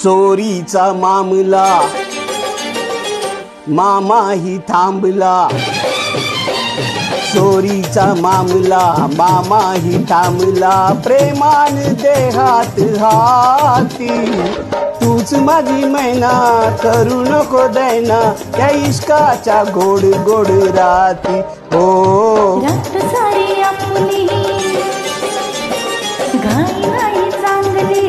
चोरीचा मामला मामाही थांबला, चोरीचा मामला मामाही थांबला, प्रेमान देहात हाती, तूच माझी मैना करू नको दैना, त्या इश्काच्या गोड गोड राती. हो रात सारी आपली घाई नाही चांगली,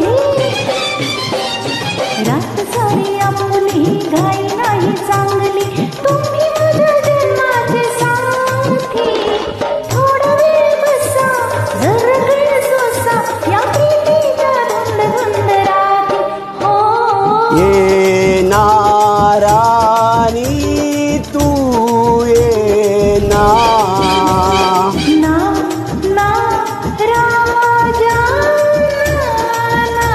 रात सारी आपली घाई नाही चांगली, तुम्ही माझ्या जन्माचे साथी, थोडा वेळ बसा जरा गळ सोसा, या प्रीतीच्या धुंद धुंद राती. हो ये नारानी तू ये ना, ना ना राजा ना ना.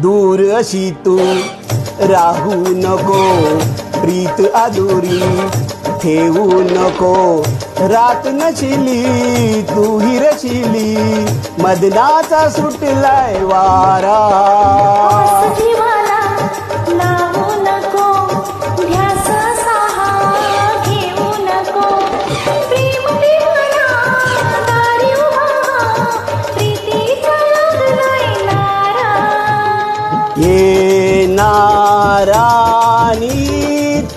दूर अशी तू राहू नको, प्रीत अधुरी ठेवू नको, रात नशिली तू हिरशिली, मदनाचा सुटलाय वारा. जीवाला लावू नको, ध्यास सहा घेऊ नको, प्रेम देवाला दारी उभा, प्रीतीचा लागलाय नारा. ये नारानी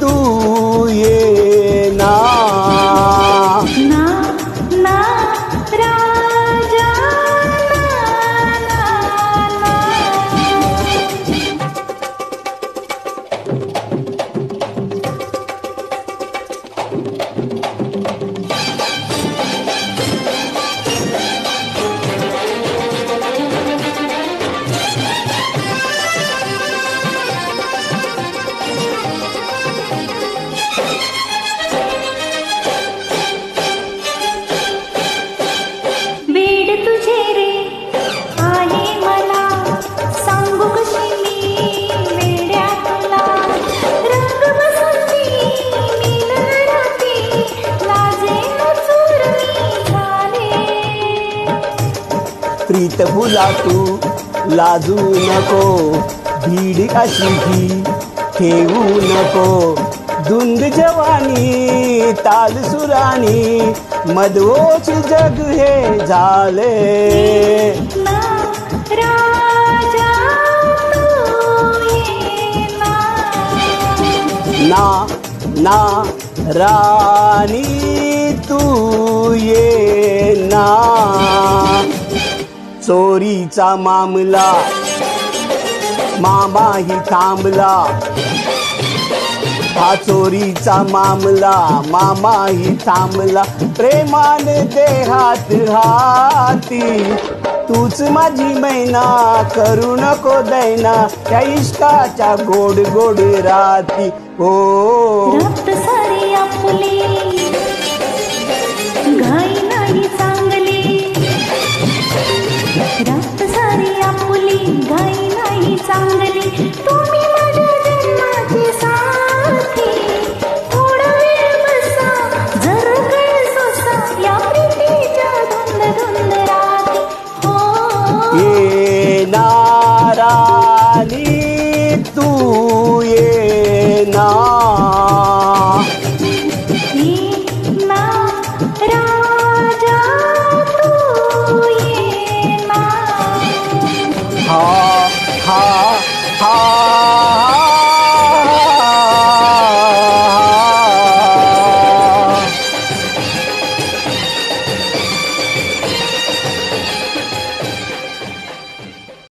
तू ये ना, ना ना राजा ना ना. वेड तुझे रे आहे मला, सांगू कशी मी वेड्या तुला, रंग बसंती मीन राती, लाजे चूर मी झाले. प्रीत फुला तू लाजू नको, भीड अशी ही ठेवू नको, धुंद जवानी ताल सुरानी, मधोच जग हे झाले. ना राजा तू ये ना, ना ना रानी तू ये ना. चोरीचा मामला मामाही थांबला, हा चोरीचा मामला मामाही थांबला, प्रेमान देहात हाती, तूच माझी मैना करू नको दैना, त्या इश्काच्या गोड गोड राती. हो रात सारी आपली घाई नाही चांगली, रात सारी आपली घाई नाही चांगली, तुम्ही माझ्या जन्माचे साथी, थोडा वेळ बसा जरा गळ सोसा, या प्रीतीच्या धुंद धुंद राती. हो ये नारानी तू